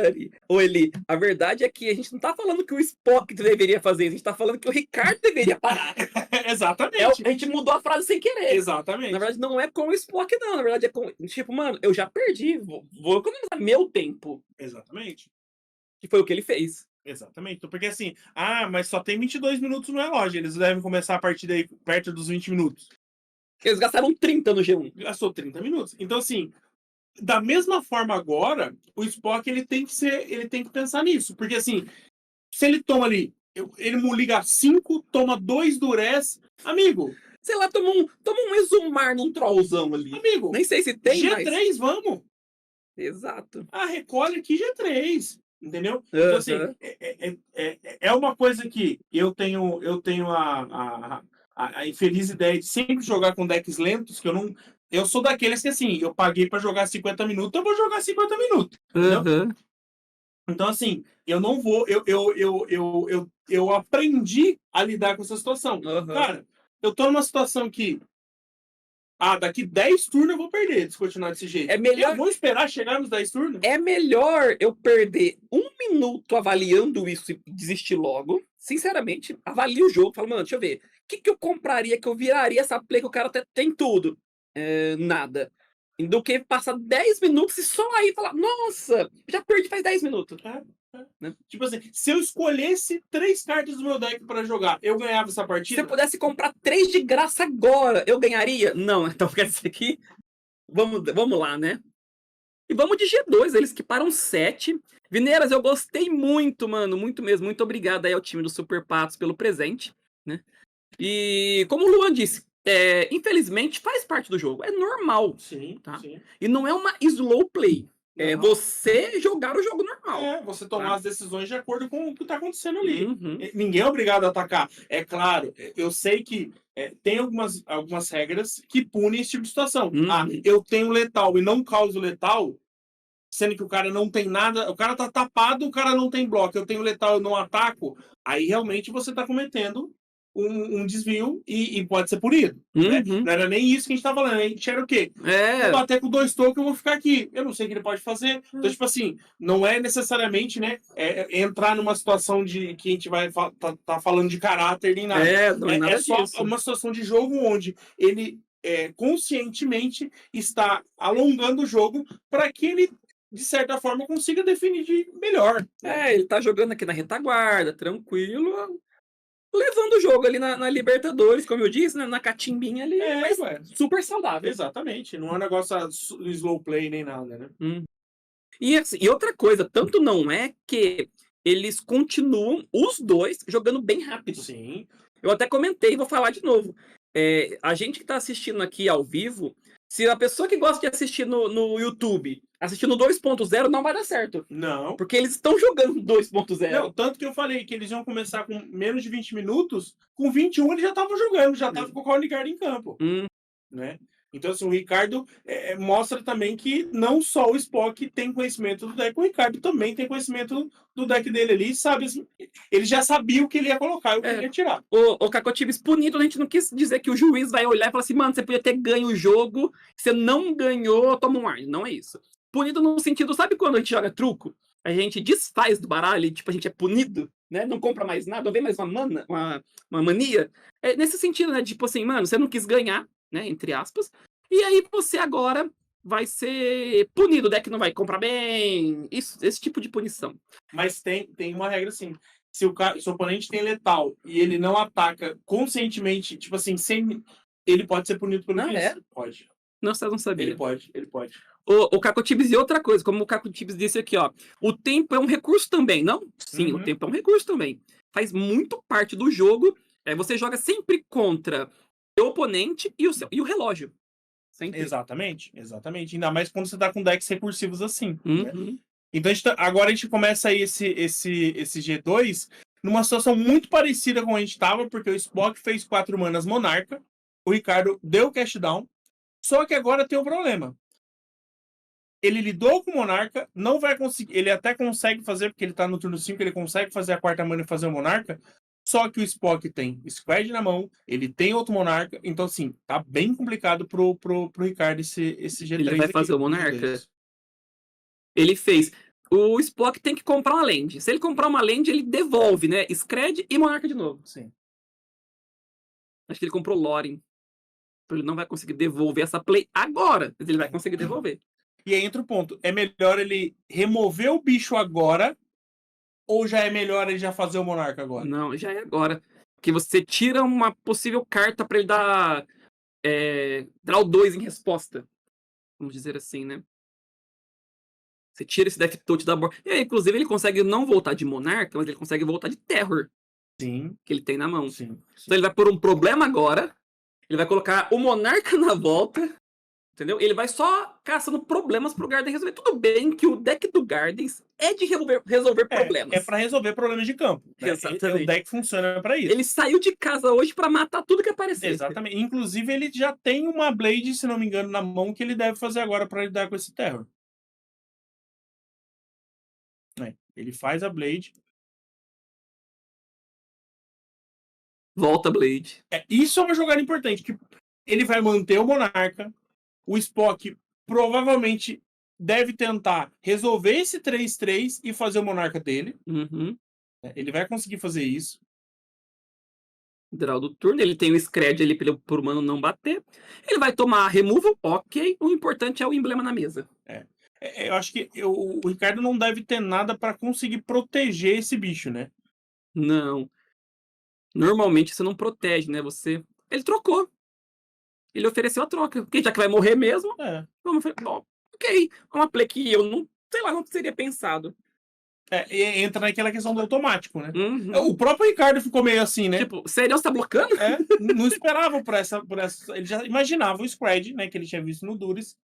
Eli, a verdade é que a gente não tá falando que o Spock deveria fazer isso, a gente tá falando que o Ricardo deveria parar. Exatamente. A gente mudou a frase sem querer. Exatamente. Na verdade, não é com o Spock, não. Na verdade, é com. Tipo, mano, eu já perdi. Vou economizar meu tempo. Exatamente. Que foi o que ele fez. Exatamente. Porque assim, mas só tem 22 minutos no relógio. Eles devem começar a partir aí perto dos 20 minutos. Eles gastaram 30 no G1. Gastou 30 minutos. Então, assim, da mesma forma agora, o Spock ele tem que pensar nisso. Porque assim, se ele toma ali, ele liga 5, toma 2 durez, amigo. Sei lá, toma um exumar num trollzão ali. Amigo. Nem sei se tem, G3, mas... vamos. Exato. Recolhe aqui G3. Entendeu? Então, assim, é uma coisa que eu tenho a infeliz ideia de sempre jogar com decks lentos, que eu sou daqueles que, assim, eu paguei para jogar 50 minutos, eu vou jogar 50 minutos. Então, assim, eu não vou. Eu aprendi a lidar com essa situação. Cara, eu tô numa situação que. Daqui 10 turnos eu vou perder se continuar desse jeito. Eu vou esperar chegar nos 10 turnos? É melhor eu perder 1 minuto avaliando isso e desistir logo. Sinceramente, avalie o jogo. Fala, mano, deixa eu ver. O que eu compraria, que eu viraria essa play que o cara tem tudo? Nada. Do que passar 10 minutos e só aí falar, nossa, já perdi faz 10 minutos. Né? Tipo assim, se eu escolhesse 3 cartas do meu deck para jogar, eu ganhava essa partida? Se eu pudesse comprar 3 de graça agora, eu ganharia? Não, então quer dizer que... Vamos lá, né? E vamos de G2, eles que param 7. Vineiras, eu gostei muito, mano, muito mesmo. Muito obrigado aí ao time do Super Patos pelo presente, né? E como o Luan disse, infelizmente faz parte do jogo, é normal. Sim, tá? sim. E não é uma slow play. É você jogar o jogo normal. Você tomar as decisões de acordo com o que tá acontecendo ali. Uhum. Ninguém é obrigado a atacar. É claro, eu sei que tem algumas regras que punem esse tipo de situação. Eu tenho letal e não causo letal, sendo que o cara não tem nada, o cara tá tapado, o cara não tem bloco, eu tenho letal e não ataco, aí realmente você tá cometendo um desvio e pode ser punido. Né? Uhum. Não era nem isso que a gente tava falando. A gente era o quê? É. Vou bater com 2 tocos, eu vou ficar aqui. Eu não sei o que ele pode fazer. Então, tipo assim, não é necessariamente, né, entrar numa situação de que a gente vai tá falando de caráter nem nada. Não é nada só disso. uma situação de jogo onde ele conscientemente está alongando o jogo para que ele, de certa forma, consiga definir melhor. Ele tá jogando aqui na retaguarda, tranquilo, levando o jogo ali na Libertadores, como eu disse, né, na catimbinha ali, mas Ué, super saudável. exatamente. Não é um negócio slow play nem nada, né? E, assim, e outra coisa, tanto não é que eles continuam, os dois, jogando bem rápido. Sim. Eu até comentei, vou falar de novo. A gente que tá assistindo aqui ao vivo, se a pessoa que gosta de assistir no YouTube assistir no 2.0, não vai dar certo. Não. Porque eles estão jogando 2.0. Não, tanto que eu falei que eles iam começar com menos de 20 minutos, com 21 eles já estavam jogando, já estavam com o Call Ricardo em campo. Né? Então, assim, o Ricardo mostra também que não só o Spock tem conhecimento do deck, o Ricardo também tem conhecimento do deck dele ali, sabe? Assim, ele já sabia o que ele ia colocar e o que ele ia tirar. O Cacotibes punido, a gente não quis dizer que o juiz vai olhar e falar assim, mano, você podia ter ganho o jogo, você não ganhou, toma um ar. Não é isso. Punido no sentido, sabe quando a gente joga truco? A gente desfaz do baralho e, tipo, a gente é punido, né? Não compra mais nada, não vem mais uma mania. É nesse sentido, né? Tipo assim, mano, você não quis ganhar, né? Entre aspas. E aí você agora vai ser punido, o deck não vai comprar bem. Esse tipo de punição. Mas tem uma regra assim. Se o oponente tem letal e ele não ataca conscientemente, tipo assim, ele pode ser punido pelo isso. Pode. Não, você não sabia. Ele pode. O Cacotibes e outra coisa, como o Cacotibes disse aqui, ó. O tempo é um recurso também, não? Sim, o tempo é um recurso também. Faz muito parte do jogo. Você joga sempre contra o oponente e o relógio. Sempre. Exatamente. Ainda mais quando você tá com decks recursivos assim. Né? Uhum. Então agora a gente começa aí esse G2 numa situação muito parecida com a gente tava, porque o Spock fez 4 manas Monarca, o Ricardo deu cash down, só que agora tem um problema. Ele lidou com o Monarca, não vai conseguir. Ele até consegue fazer, porque ele tá no turno 5, ele consegue fazer a 4ª mana e fazer o Monarca. Só que o Spock tem Squad na mão, ele tem outro Monarca, então assim, tá bem complicado pro Ricardo esse G3. Ele vai fazer o Monarca? Ele fez. O Spock tem que comprar uma land. Se ele comprar uma land, ele devolve, né? Scred e Monarca de novo. Sim. Acho que ele comprou Loren. Então ele não vai conseguir devolver essa play agora, mas ele vai conseguir devolver. E aí entra o ponto. É melhor ele remover o bicho agora ou já é melhor ele já fazer o Monarca agora? Não, já é agora. Porque você tira uma possível carta pra ele dar draw 2 em resposta. Vamos dizer assim, né? Você tira esse Death Touch da board. E aí, inclusive, ele consegue não voltar de Monarca, mas ele consegue voltar de Terror. Sim. Que ele tem na mão. Sim. Então ele vai pôr um problema agora. Ele vai colocar o Monarca na volta. Entendeu? Ele vai só caçando problemas pro Garden resolver. Tudo bem que o deck do Gardens é de resolver problemas. É pra resolver problemas de campo. Né? Exatamente. O deck funciona pra isso. Ele saiu de casa hoje pra matar tudo que aparecer. Exatamente. Inclusive, ele já tem uma Blade, se não me engano, na mão que ele deve fazer agora pra lidar com esse Terror. Ele faz a Blade. Volta a Blade. Isso é uma jogada importante. Que ele vai manter o Monarca. O Spock provavelmente deve tentar resolver esse 3-3 e fazer o Monarca dele. Uhum. Ele vai conseguir fazer isso. Draw do turno. Ele tem o Scred ali pro mano não bater. Ele vai tomar removal. Ok. O importante é o emblema na mesa. Eu acho que o Ricardo não deve ter nada para conseguir proteger esse bicho, né? Não. Normalmente você não protege, né? Ele trocou. Ele ofereceu a troca. Porque já que vai morrer mesmo, vamos. Bom, ok. É uma play que eu não teria pensado. Entra naquela questão do automático, né? Uhum. O próprio Ricardo ficou meio assim, né? Tipo, sério, você tá blocando? Não esperava por essa. Ele já imaginava o spread, né? Que ele tinha visto no Duris,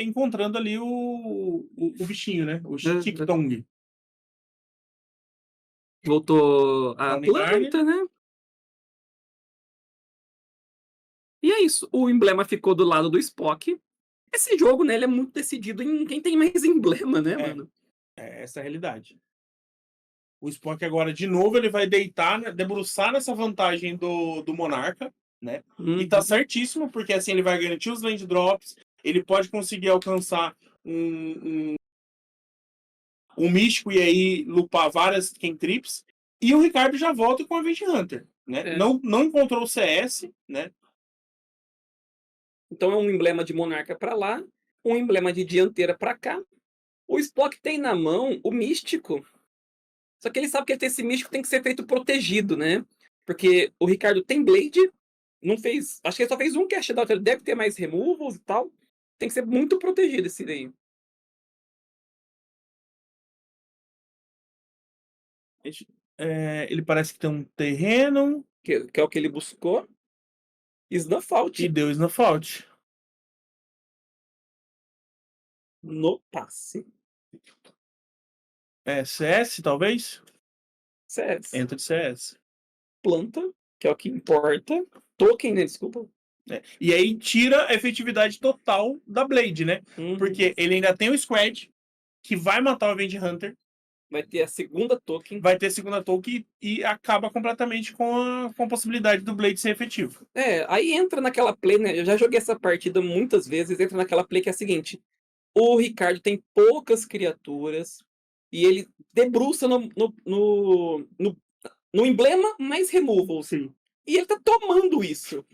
encontrando ali o bichinho, né? O Chiktong. Voltou a planta, né? E é isso. O emblema ficou do lado do Spock. Esse jogo, né? Ele é muito decidido em quem tem mais emblema, né, mano? Essa é a realidade. O Spock agora, de novo, ele vai deitar, né, debruçar nessa vantagem do Monarca, né? E tá certíssimo, porque assim ele vai garantir os land drops, ele pode conseguir alcançar um místico e aí lupar várias cantrips. E o Ricardo já volta com a Avenge Hunter, né? É. Não encontrou o CS, né? Então é um emblema de monarca pra lá, um emblema de dianteira pra cá. O Spock tem na mão o místico. Só que ele sabe que esse místico tem que ser feito protegido, né? Porque o Ricardo tem Blade, não fez. Acho que ele só fez um cast out, ele deve ter mais removals e tal. Tem que ser muito protegido esse daí. Ele parece que tem um terreno. Que é o que ele buscou. Snuff E deu Snuffout. no passe. CS, talvez? CS. Entra de CS. Planta, que é o que importa. Token, né? Desculpa. E aí tira a efetividade total da Blade, né? Porque ele ainda tem o Squad, que vai matar o Avenge Hunter. Vai ter a segunda token. Vai ter a segunda token e acaba completamente com a possibilidade do Blade ser efetivo. Aí entra naquela play, né? Eu já joguei essa partida muitas vezes. Entra naquela play que é a seguinte: o Ricardo tem poucas criaturas e ele debruça no emblema mais removal. Sim. E ele tá tomando isso.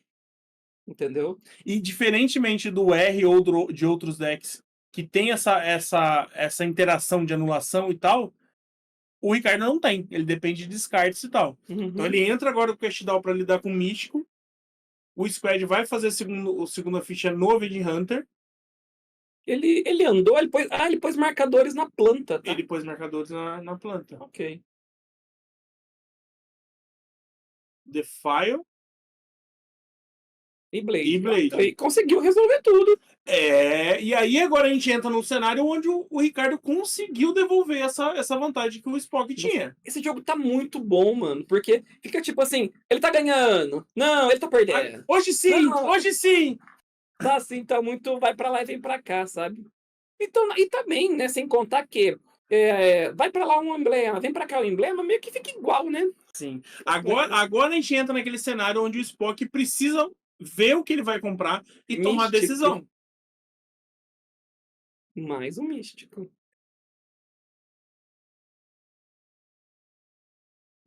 Entendeu? E diferentemente do R ou de outros decks que tem essa interação de anulação e tal, o Ricardo não tem. Ele depende de descartes e tal. Então ele entra agora com o Cast Down pra lidar com o Místico. O Squad vai fazer a segunda ficha no Avenge Hunter. Ele andou, ele pôs marcadores na planta, tá? Ele pôs marcadores na planta. Ok. Defile. E Blade. E Blade. E conseguiu resolver tudo. E aí agora a gente entra num cenário onde o Ricardo conseguiu devolver essa vantagem que o Spock tinha. Esse jogo tá muito bom, mano. Porque fica tipo assim, ele tá ganhando. Não, ele tá perdendo. Hoje sim, Não. hoje sim. Tá assim, tá muito, vai pra lá e vem pra cá, sabe? Então, e também, né, sem contar que vai pra lá um emblema, vem pra cá o emblema, meio que fica igual, né? Sim. Agora a gente entra naquele cenário onde o Spock precisa ver o que ele vai comprar e tomar a decisão. Mais um místico.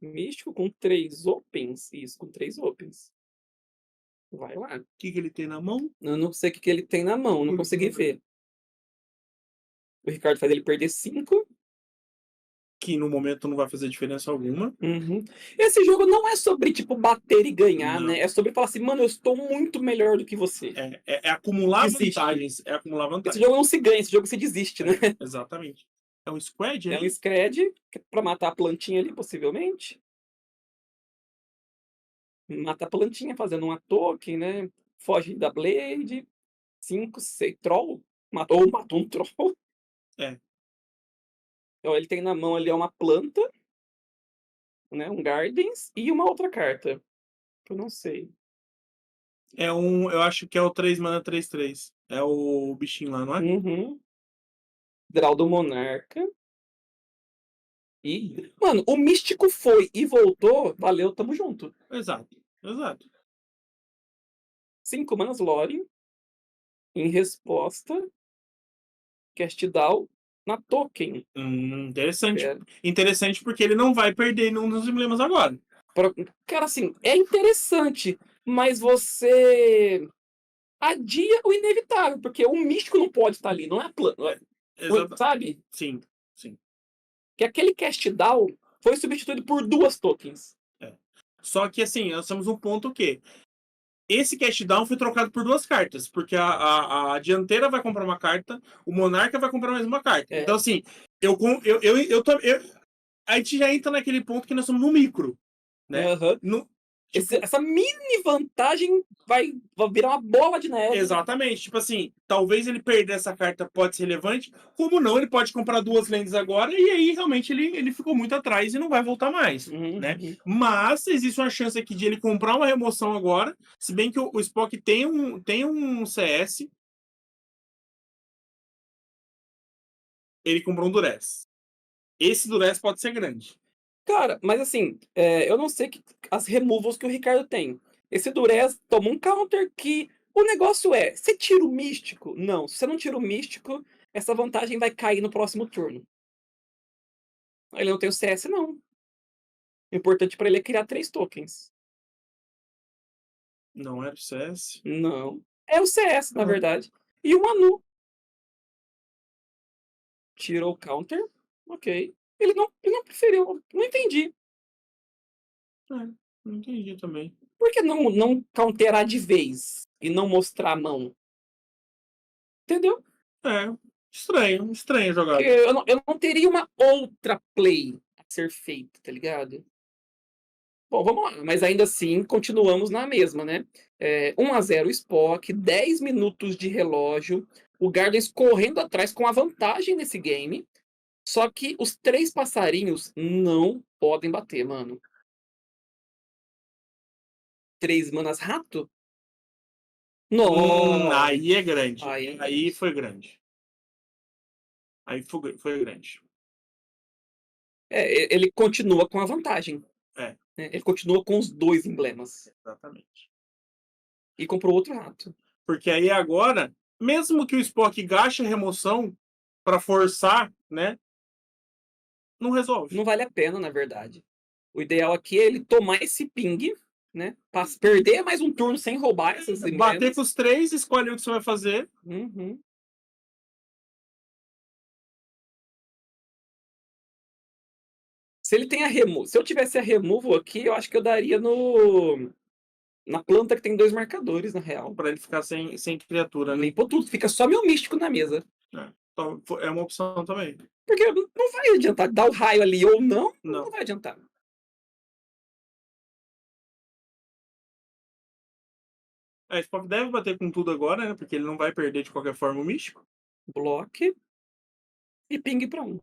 Místico com 3 opens. Isso, com 3 opens. Vai lá. O que ele tem na mão? Eu não sei o que ele tem na mão, não consegui ver. O Ricardo faz ele perder 5. Que no momento não vai fazer diferença alguma. Esse jogo não é sobre, tipo, bater e ganhar, Não. né? É sobre falar assim, mano, eu estou muito melhor do que você. É acumular Desiste. vantagens. É acumular vantagens. Esse jogo não se ganha, esse jogo se desiste, né? Exatamente. É um Squad É ali? um Scred pra matar a plantinha ali, possivelmente. Mata a plantinha fazendo uma token, né? Foge da Blade. 5, 6. Troll? Matou um troll. Então, ele tem na mão ali uma planta, né? Um Gardens e uma outra carta. Eu não sei. Eu acho que é o 3 mana 3/3. É o bichinho lá, não é? Draw do Monarca. E, mano, o Místico foi e voltou. Valeu, tamo junto. Exato. 5 manas Lore. Em resposta, cast down na token. Interessante. Interessante porque ele não vai perder nenhum dos emblemas agora. Cara, assim, é interessante, mas você adia o inevitável, porque o místico não pode estar ali, não é plano. Sabe? Sim. Que aquele cast down foi substituído por 2 tokens. Só que assim, nós temos um ponto que esse cast down foi trocado por 2 cartas, porque a dianteira vai comprar uma carta, o Monarca vai comprar mais uma carta. Então assim, a gente já entra naquele ponto que nós estamos no micro, né? Essa mini vantagem vai virar uma bola de neve. Exatamente. Tipo assim, talvez ele perder essa carta pode ser relevante, como não, ele pode comprar 2 lands agora e aí realmente ele ficou muito atrás e não vai voltar mais, né? Mas existe uma chance aqui de ele comprar uma remoção agora, se bem que o Spock tem um CS. Ele comprou um Duress. Esse Duress pode ser grande. Cara, mas assim, eu não sei as removals que o Ricardo tem. Esse Durez toma um counter que o negócio é, você tira o místico? Não, se você não tira o místico, essa vantagem vai cair no próximo turno. Ele não tem o CS, não. O importante pra ele é criar 3 tokens. Não era o CS. Não. É o CS, na Uhum. verdade. E o Manu. Tirou o counter, ok. Ele não preferiu, não entendi. Não entendi também. Por que não counterar de vez e não mostrar a mão? Entendeu? É, estranho a jogada. Porque eu não teria uma outra play a ser feita, tá ligado? Bom, vamos lá, mas ainda assim continuamos na mesma, né? 1-0 Spock, 10 minutos de relógio, o Gardens correndo atrás com a vantagem nesse game, só que os 3 passarinhos não podem bater, mano. 3 manas rato? Nossa! Aí é grande. Aí é Aí grande. foi grande. Aí foi grande. Ele continua com a vantagem. É, Né? Ele continua com os 2 emblemas. exatamente. E comprou outro rato. Porque aí agora, mesmo que o Spock gaste a remoção para forçar, né? Não resolve. Não vale a pena, na verdade. O ideal aqui é ele tomar esse ping, né? Perder mais um turno sem roubar essas Bater emblemas. com os 3, escolhe o que você vai fazer. Uhum. Se ele tem a removal. Se eu tivesse a removal aqui, eu acho que eu daria na planta que tem 2 marcadores, na real. Para ele ficar sem criatura, né? Limpou tudo, fica só meu místico na mesa. Então, é uma opção também. Porque não vai adiantar. Dar o raio ali ou não Não. vai adiantar. A Spock deve bater com tudo agora, né? Porque ele não vai perder de qualquer forma o místico. Bloque. E ping pra 1.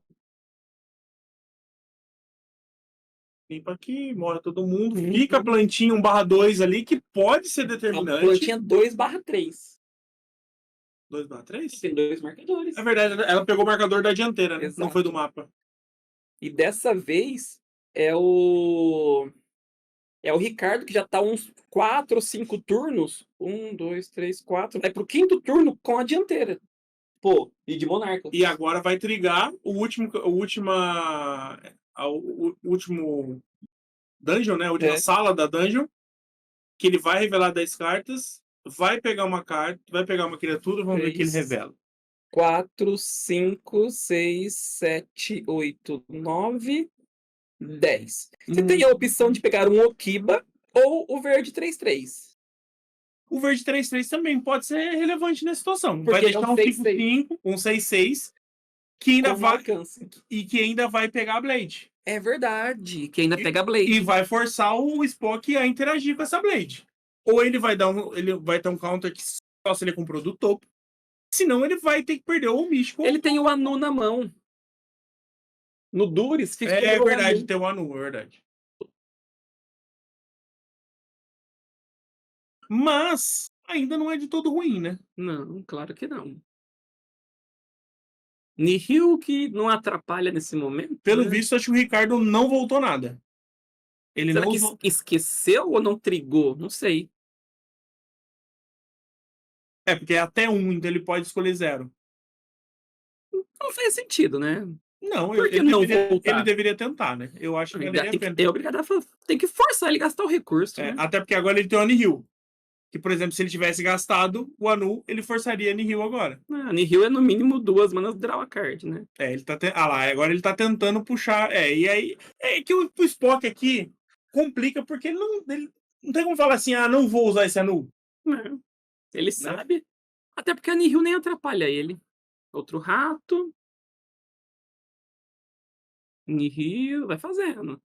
Limpa aqui, morre todo mundo. Uhum. Fica a plantinha 1/2 ali, que pode ser A determinante. plantinha 2/3. 2/3? Tem 2 marcadores. É verdade, ela pegou o marcador da dianteira, né? Não Exato. foi do mapa. E dessa vez é o Ricardo, que já tá uns 4 ou 5 turnos. 1, 2, 3, 4. Vai pro 5º turno com a dianteira. Pô, e de Monarca. E agora vai trigar o último dungeon, né? A última sala da dungeon. Que ele vai revelar 10 cartas. Vai pegar uma carta, vai pegar uma criatura, vamos ver o que ele revela. 4, 5, 6, 7, 8, 9, 10. Você tem a opção de pegar um Okiba ou o verde 3/3. O verde 3/3 também pode ser relevante nessa situação. Porque vai deixar é um um 6/6. 5/5, um 6/6, que ainda Com vai alcance. e que ainda vai pegar a Blade. É verdade, que ainda pega a Blade. E vai forçar o Spock a interagir com essa Blade. Ou ele vai ter um counter que só se ele comprou do topo. Senão ele vai ter que perder o místico. Ele tem o Anu na mão. No Duris, É verdade, tem o Anu, é verdade. Mas ainda não é de todo ruim, né? Não, claro que não. Nihil que não atrapalha nesse momento. Pelo né? visto, acho que o Ricardo não voltou nada. Ele Será não que usou... esqueceu ou não trigou? Não sei. É, porque é até 1, então ele pode escolher 0. Não faz sentido, né? Não, Por que não voltar? ele deveria tentar, né? Eu acho que valeria a pena. É obrigado tem que forçar ele a gastar o recurso, né? Até porque agora ele tem o Nihil. Que, por exemplo, se ele tivesse gastado o Anu, ele forçaria Nihil agora. Nihil é no mínimo 2 manas draw a card, né? Ele tá agora ele tá tentando puxar. E aí. É que o Spock aqui complica porque ele não tem como falar assim, não vou usar esse Anu. Ele sabe. Até porque a Nihil nem atrapalha ele. Outro rato. Nihil, vai fazendo.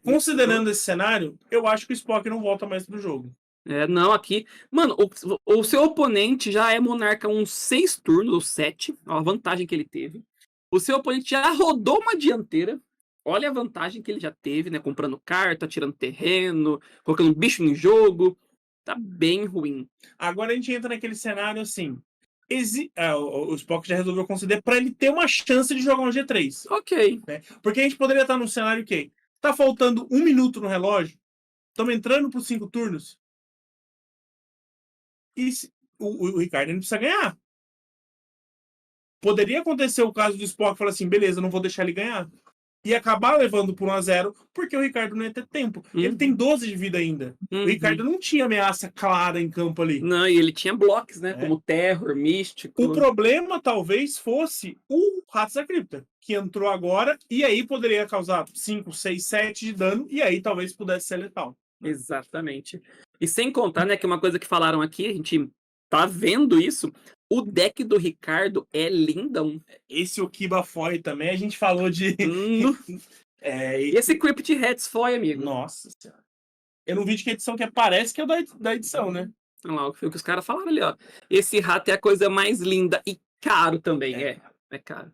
Considerando esse cenário, eu acho que o Spock não volta mais pro jogo. Não, aqui. Mano, o seu oponente já é monarca uns 6 turnos, ou 7. Ó, a vantagem que ele teve. O seu oponente já rodou uma dianteira. Olha a vantagem que ele já teve, né? Comprando carta, tirando terreno, colocando bicho em jogo. Tá bem ruim. Agora a gente entra naquele cenário assim. O Spock já resolveu conceder para ele ter uma chance de jogar um G3. Ok. Né? Porque a gente poderia estar num cenário que tá faltando 1 minuto no relógio, estamos entrando para os 5 turnos, e o Ricardo não precisa ganhar. Poderia acontecer o caso do Spock falar assim, beleza, não vou deixar ele ganhar. E acabar levando por 1-0, porque o Ricardo não ia ter tempo. Ele tem 12 de vida ainda. O Ricardo não tinha ameaça clara em campo ali. Não, e ele tinha blocos, né? Como Terror, Místico. O problema talvez fosse o Ratos da Cripta, que entrou agora, e aí poderia causar 5, 6, 7 de dano, e aí talvez pudesse ser letal. Exatamente. E sem contar, né, que uma coisa que falaram aqui, a gente tá vendo isso, o deck do Ricardo é lindão. Esse Okiba Foy também, a gente falou de... Esse Crypt Hats Foy, amigo. Nossa senhora. Eu não vi de que edição que parece que é da edição, né? Olha lá, foi o que os caras falaram ali, ó. Esse rato é a coisa mais linda e caro também, é caro.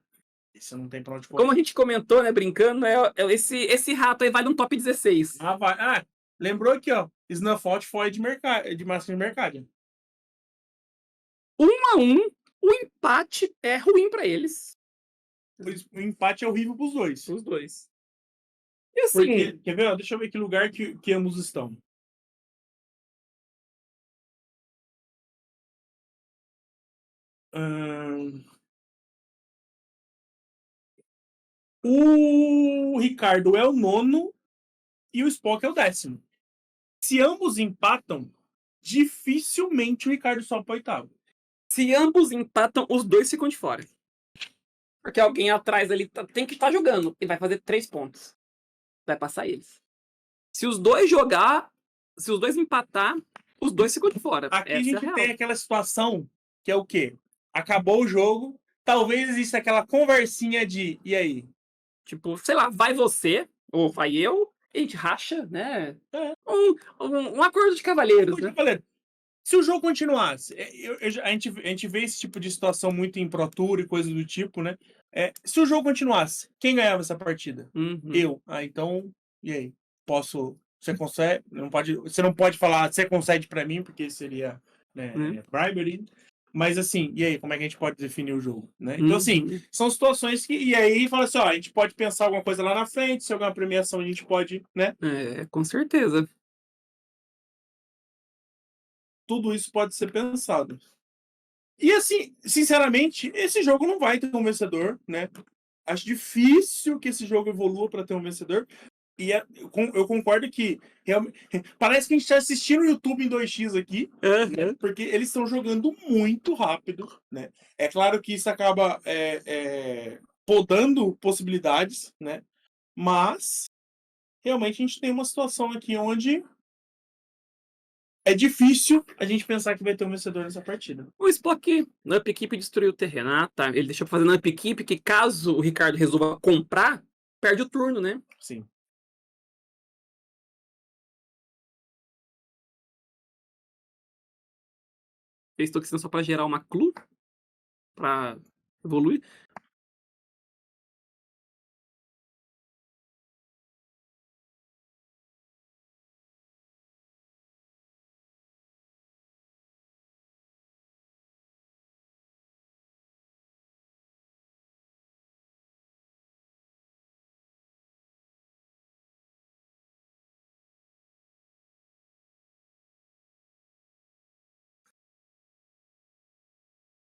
Isso não tem pra onde Como a gente comentou, né, brincando, esse rato aí vale um top 16. Lembrou aqui, ó. Snuffle foi de Master de Mercado. 1-1, o empate é ruim pra eles. O empate é horrível pros dois. Os dois. E assim... Quer ver? Deixa eu ver que lugar que ambos estão. O Ricardo é o 9º e o Spock é o 10º. Se ambos empatam, dificilmente o Ricardo sobe para 8º. Se ambos empatam, os dois ficam de fora. Porque alguém atrás ali tem que estar jogando e vai fazer 3 pontos. Vai passar eles. Se os dois empatar, os dois ficam de fora. Aqui Essa a gente tem aquela situação que é o quê? Acabou o jogo, talvez exista aquela conversinha de, e aí? Tipo, sei lá, vai você, ou vai eu, e a gente racha, né? Um acordo de cavalheiros, né? Se o jogo continuasse, a gente vê esse tipo de situação muito em Pro Tour e coisa do tipo, né? Se o jogo continuasse, quem ganhava essa partida? Eu. Então, e aí? Você consegue? Você não pode falar, você concede para mim, porque seria bribery. Mas assim, e aí, como é que a gente pode definir o jogo? Né? Então, assim, são situações que. E aí fala assim, ó, a gente pode pensar alguma coisa lá na frente, se alguma premiação a gente pode, né? Com certeza. Tudo isso pode ser pensado. E assim, sinceramente, esse jogo não vai ter um vencedor, né? Acho difícil que esse jogo evolua para ter um vencedor. E eu concordo que realmente, parece que a gente está assistindo o YouTube em 2x aqui, né? Porque eles estão jogando muito rápido, né? É claro que isso acaba podando possibilidades, né? Mas realmente a gente tem uma situação aqui onde é difícil a gente pensar que vai ter um vencedor nessa partida. O Spock na up equipe destruiu o terreno. Tá. Ele deixou pra fazer na up equipe que caso o Ricardo resolva comprar, perde o turno, né? Sim. Fez toxina só pra gerar uma clue. Pra evoluir.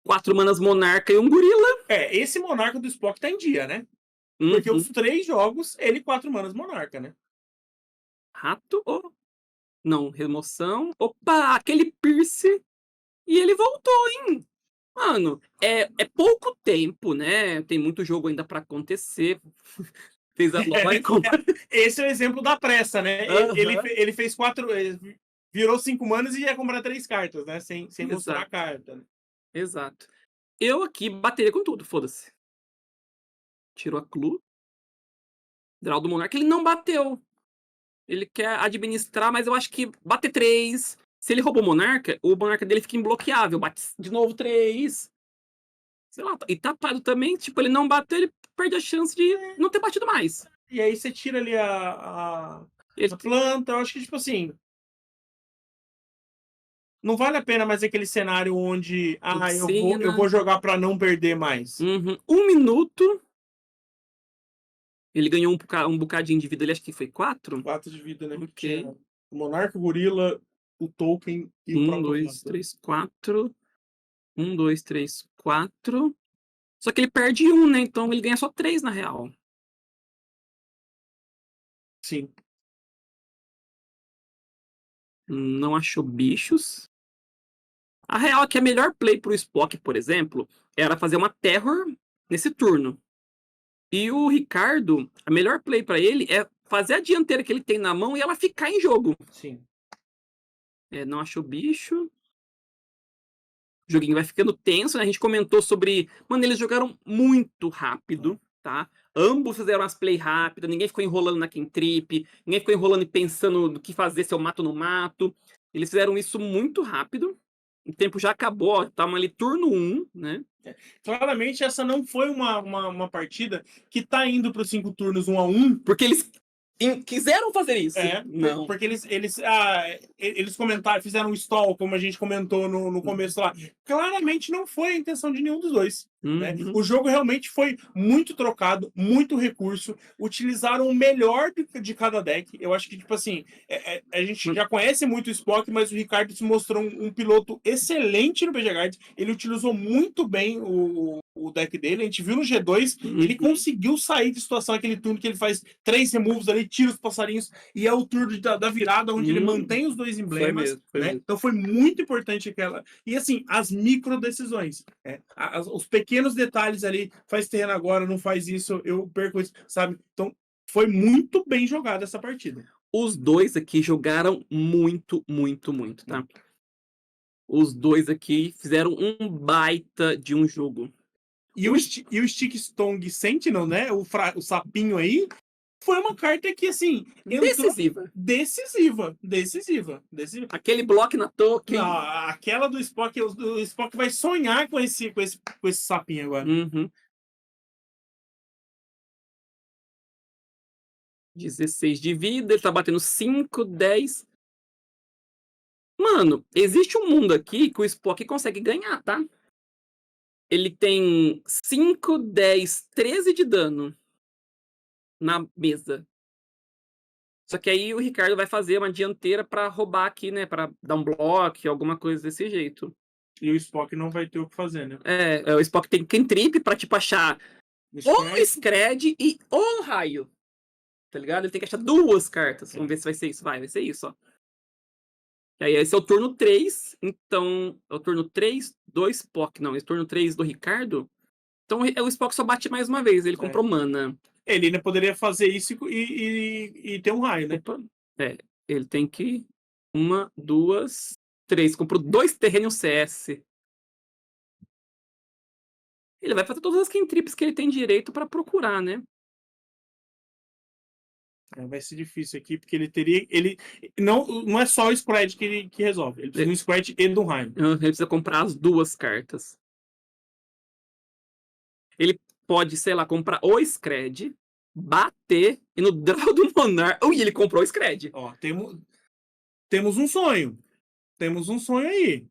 Quatro manas monarca e um gorila. Esse monarca do Spock tá em dia, né? Porque os 3 jogos, ele 4 manas monarca, né? Rato, não, remoção. Opa, aquele Pierce. E ele voltou, hein? Mano, é pouco tempo, né? Tem muito jogo ainda pra acontecer. Fez a nova Esse é o exemplo da pressa, né? Ele fez 4. Virou 5 manas e ia comprar 3 cartas, né? Sem mostrar a carta. Né? Exato. Eu aqui bateria com tudo, foda-se. Tirou a clue. Draw do Monarca, ele não bateu. Ele quer administrar, mas eu acho que bater 3. Se ele roubou o Monarca dele fica imbloqueável. Bate de novo 3. Sei lá, e tapado também, tipo, ele não bateu, ele perde a chance de não ter batido mais. E aí você tira ali a planta, eu acho que, tipo assim... não vale a pena mais aquele cenário onde eu Toxina. vou jogar pra não perder mais. Uhum. 1 minuto. Ele ganhou um bocadinho de vida, ele acho que foi 4? 4 de vida, né? Ok. Tinha o Monarca, o Gorila, o Token e o 1, próprio 2, Hunter. 3, 4. 1, 2, 3, 4. Só que ele perde 1, né? Então ele ganha só 3 na real. Sim. Não achou bichos. A real é que a melhor play pro Spock, por exemplo, era fazer uma Terror nesse turno. E o Ricardo, a melhor play pra ele é fazer a dianteira que ele tem na mão e ela ficar em jogo. Sim. Não achou bicho. O joguinho vai ficando tenso, né? A gente comentou sobre... Mano, eles jogaram muito rápido, tá? Ambos fizeram as play rápidas, ninguém ficou enrolando na Kentrip, ninguém ficou enrolando e pensando no que fazer, se eu mato ou não mato. Eles fizeram isso muito rápido. O tempo já acabou, ó, tamo ali turno 1, né? Claramente essa não foi uma partida que tá indo para os 5 turnos 1-1. Porque eles quiseram fazer isso. Não. Porque eles comentaram, fizeram um stall, como a gente comentou no começo lá. Claramente não foi a intenção de nenhum dos dois. Né? O jogo realmente foi muito trocado, muito recurso. Utilizaram o melhor de cada deck. Eu acho que, tipo assim, a gente já conhece muito o Spock, mas o Ricardo se mostrou um piloto excelente no BG Guard. Ele utilizou muito bem o deck dele. A gente viu no G2, ele conseguiu sair de situação aquele turno que ele faz 3 removes ali, tira os passarinhos, e é o turno da virada, onde ele mantém os 2 emblemas. Foi né? mesmo. Então foi muito importante aquela. E assim, as micro decisões. Os pequenos detalhes ali, faz terreno agora, não faz isso, eu perco isso, sabe? Então foi muito bem jogada essa partida. Os dois aqui jogaram muito, muito, muito, tá? Os dois aqui fizeram um baita de um jogo. E o Stick Stone Sentinel, né? O sapinho aí, foi uma carta que, assim, decisiva. Aquele bloco na token. Não, aquela do Spock, o Spock vai sonhar com esse sapinho agora. 16 de vida, ele tá batendo 5, 10. Mano, existe um mundo aqui que o Spock consegue ganhar, tá? Ele tem 5, 10, 13 de dano na mesa. Só que aí o Ricardo vai fazer uma dianteira pra roubar aqui, né? Pra dar um bloco, alguma coisa desse jeito. E o Spock não vai ter o que fazer, né? O Spock tem Kentrip pra, tipo, achar ou o Scred e ou o raio. Tá ligado? Ele tem que achar 2 cartas. Vamos ver se vai ser isso. Vai ser isso, ó. E aí, esse é o turno 3. Então, é o turno 3 do Spock. Não, esse é o turno 3 do Ricardo. Então, o Spock só bate mais uma vez. Ele comprou mana. Ele ainda poderia fazer isso e ter um raio, né? Opa. Ele tem que... 1, 2, 3. Comprou 2 terrenos CS. Ele vai fazer todas as Kentrips que ele tem direito pra procurar, né? Vai ser difícil aqui, porque não é só o Scred que resolve. Ele precisa de um Scred e de um raio. Ele precisa comprar as 2 cartas. Ele pode, sei lá, comprar o Scred, bater e no draw do Monarca... Ui, ele comprou o Scred. Ó, temos um sonho. Temos um sonho aí.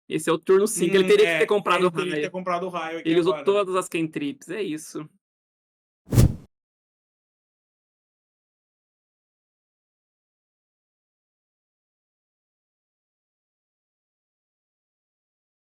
Esse é o turno 5. Ele teria que ter comprado o raio. raio. Ele teria que ter comprado o raio aqui Ele usou agora. todas as Kentrips, é isso.